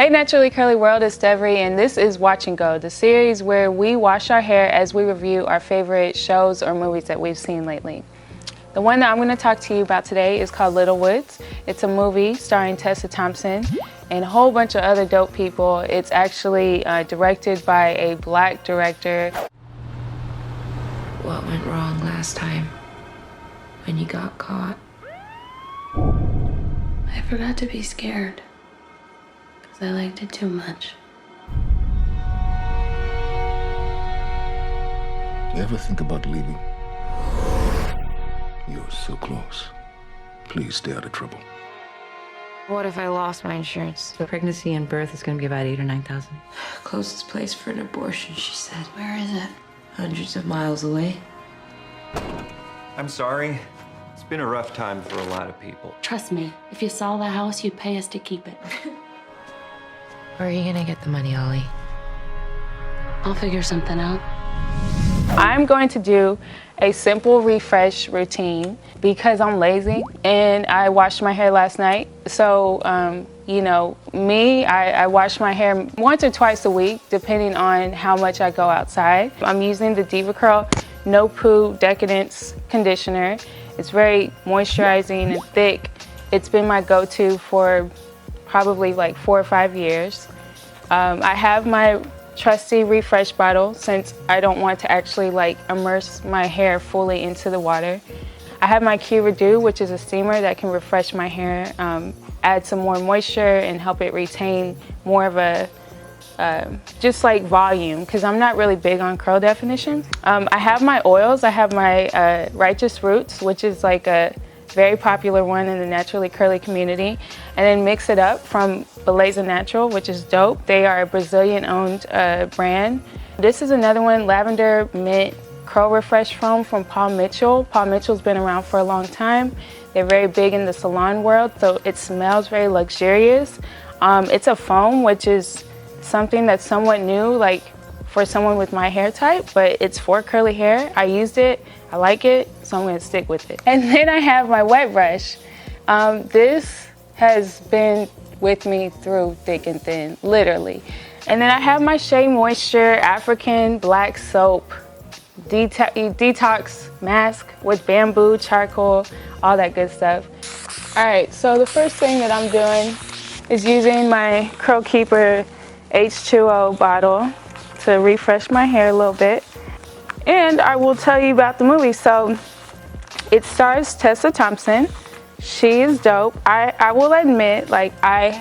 Hey Naturally Curly World, it's Devri, and this is Watch and Go, the series where we wash our hair as we review our favorite shows or movies that we've seen lately. The one that I'm going to talk to you about today is called Little Woods. It's a movie starring Tessa Thompson and a whole bunch of other dope people. It's actually directed by a black director. What went wrong last time when you got caught? I forgot to be scared because I liked it too much. You ever think about leaving? You're so close. Please stay out of trouble. What if I lost my insurance? The pregnancy and birth is going to be about 8,000 or 9,000. Closest place for an abortion, she said. Where is it? Hundreds of miles away. I'm sorry. It's been a rough time for a lot of people. Trust me, if you sell the house, you'd pay us to keep it. Where are you gonna get the money, Ollie? I'll figure something out. I'm going to do a simple refresh routine because I'm lazy and I washed my hair last night. So, you know, I wash my hair once or twice a week, depending on how much I go outside. I'm using the Devri No Poo Decadence conditioner. It's very moisturizing and thick. It's been my go-to for probably like 4 or 5 years. I have my trusty refresh bottle since I don't want to actually like immerse my hair fully into the water. I have my Redo, which is a steamer that can refresh my hair, add some more moisture and help it retain more of a just like volume, because I'm not really big on curl definition. I have my oils. I have my Righteous Roots, which is like a very popular one in the naturally curly community, and then mix it up from Beleza Natural, which is dope. They are a Brazilian-owned brand. This is another one, Lavender Mint Curl Refresh Foam from Paul Mitchell. Paul Mitchell's been around for a long time. They're very big in the salon world, so it smells very luxurious. It's a foam, which is something that's somewhat new, like for someone with my hair type, but it's for curly hair. I used it, I like it, so I'm gonna stick with it. And then I have my wet brush. This has been with me through thick and thin, literally. And then I have my Shea Moisture African Black Soap Detox Mask with bamboo, charcoal, all that good stuff. All right, so the first thing that I'm doing is using my Curl Keeper H2O bottle to refresh my hair a little bit. And I will tell you about the movie. So it stars Tessa Thompson. She is dope. I will admit, like, I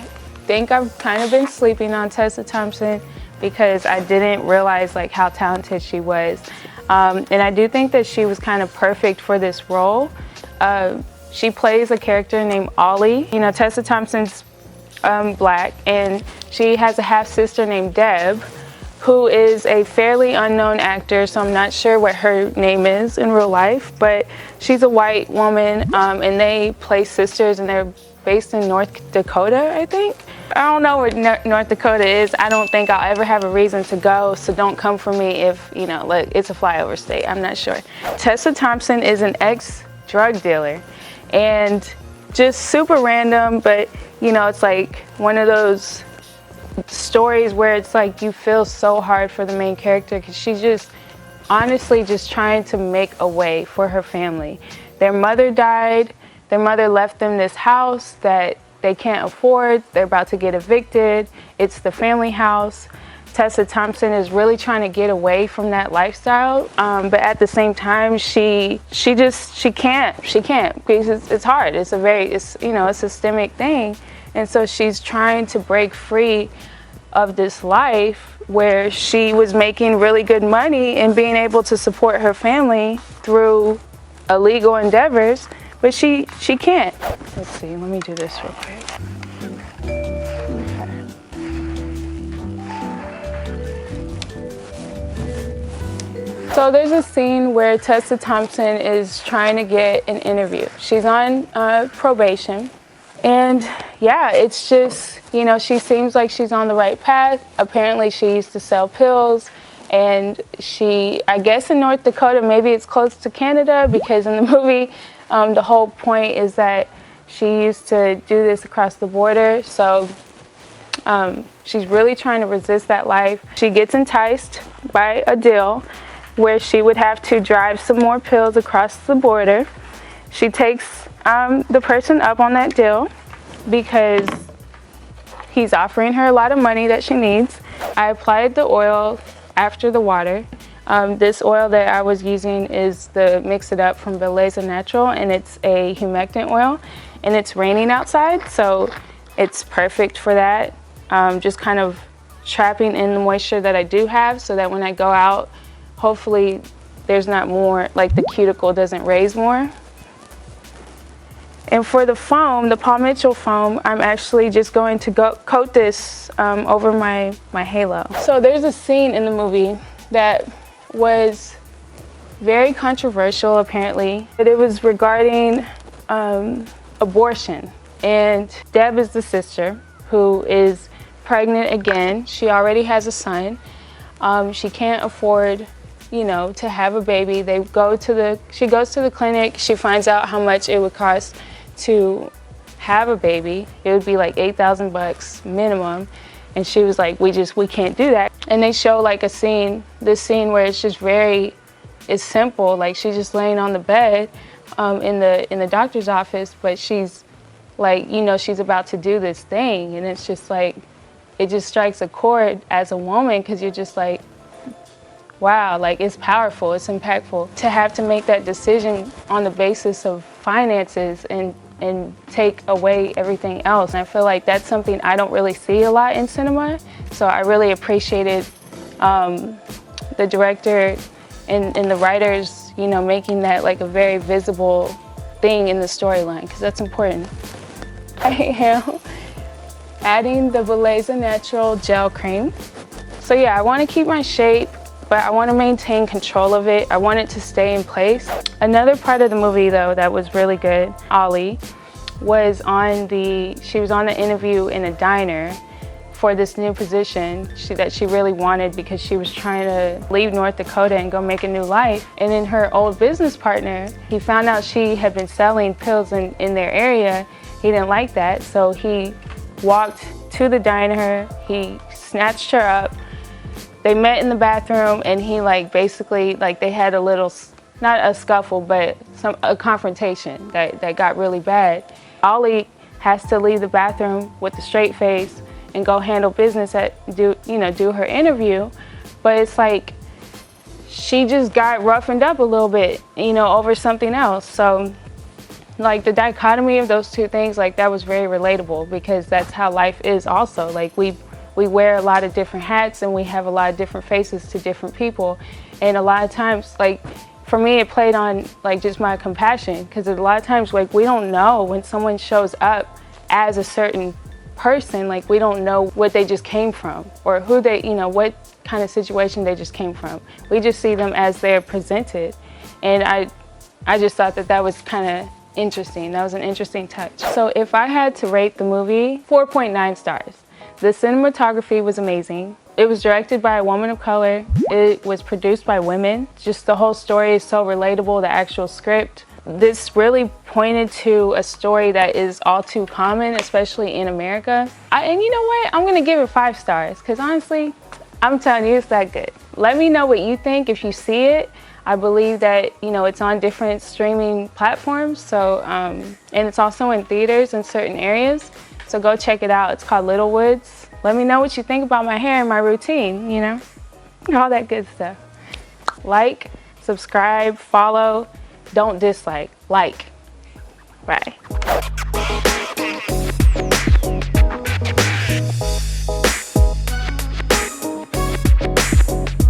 think I've kind of been sleeping on Tessa Thompson because I didn't realize like how talented she was. And I do think that she was kind of perfect for this role. She plays a character named Ollie. You know, Tessa Thompson's black, and she has a half-sister named Deb, who is a fairly unknown actor, so I'm not sure what her name is in real life, but she's a white woman, and they play sisters, and they're based in North Dakota, I think. I don't know where North Dakota is. I don't think I'll ever have a reason to go, so don't come for me if, you know, like, it's a flyover state. I'm not sure. Tessa Thompson is an ex-drug dealer, and just super random, but, you know, it's like one of those stories where it's like you feel so hard for the main character because she's just honestly just trying to make a way for her family. Their mother died. Their mother left them this house that they can't afford. They're about to get evicted. It's the family house. Tessa Thompson is really trying to get away from that lifestyle, but at the same time she can't because it's hard. It's a systemic thing. And so she's trying to break free of this life where she was making really good money and being able to support her family through illegal endeavors, but she can't. Let's see, let me do this real quick. So there's a scene where Tessa Thompson is trying to get an interview. She's on probation. And yeah, it's just, you know, she seems like she's on the right path. Apparently she used to sell pills, and I guess in North Dakota, maybe it's close to Canada, because in the movie, the whole point is that she used to do this across the border. So She's really trying to resist that life. She gets enticed by a deal where she would have to drive some more pills across the border. She takes the person up on that deal because he's offering her a lot of money that she needs. I applied the oil after the water. This oil that I was using is the Mix It Up from Belleza Natural, and it's a humectant oil, and it's raining outside, so it's perfect for that. Just kind of trapping in the moisture that I do have so that when I go out, hopefully there's not more, like the cuticle doesn't raise more. And for the foam, the Paul Mitchell foam, I'm actually just going to coat this over my halo. So there's a scene in the movie that was very controversial apparently, but it was regarding abortion. And Deb is the sister who is pregnant again. She already has a son. She can't afford, you know, to have a baby. She goes to the clinic. She finds out how much it would cost to have a baby. It would be like $8,000 minimum. And she was like, we can't do that. And they show like this scene where it's just it's simple. Like she's just laying on the bed in the doctor's office, but she's like, you know, she's about to do this thing. And it's just like, it just strikes a chord as a woman, because you're just like, wow, like it's powerful, it's impactful. To have to make that decision on the basis of finances and take away everything else. And I feel like that's something I don't really see a lot in cinema. So I really appreciated the director and the writers, you know, making that like a very visible thing in the storyline, because that's important. I am adding the Belleza Natural Gel Cream. So yeah, I want to keep my shape, but I want to maintain control of it. I want it to stay in place. Another part of the movie though that was really good, Ollie, was she was on the interview in a diner for this new position that she really wanted, because she was trying to leave North Dakota and go make a new life. And then her old business partner, he found out she had been selling pills in their area. He didn't like that, so he walked to the diner, he snatched her up. They met in the bathroom, and he basically they had a little, not a scuffle, but a confrontation that got really bad. Ollie has to leave the bathroom with a straight face and go handle business do her interview. But it's like, she just got roughened up a little bit, you know, over something else. So like the dichotomy of those two things, like that was very relatable, because that's how life is also. Like we wear a lot of different hats, and we have a lot of different faces to different people. And a lot of times, like for me, it played on like just my compassion, because a lot of times like we don't know when someone shows up as a certain person, like we don't know what they just came from, or who they, you know, what kind of situation they just came from. We just see them as they're presented. And I just thought that was kind of interesting. That was an interesting touch. So if I had to rate the movie, 4.9 stars. The cinematography was amazing. It was directed by a woman of color. It was produced by women. Just the whole story is so relatable, the actual script. This really pointed to a story that is all too common, especially in America. And you know what? I'm gonna give it 5 stars, because honestly, I'm telling you, it's that good. Let me know what you think if you see it. I believe that, you know, it's on different streaming platforms, so and it's also in theaters in certain areas. So go check it out. It's called Little Woods. Let me know what you think about my hair and my routine, you know, all that good stuff. Like, subscribe, follow, don't dislike, like. Bye.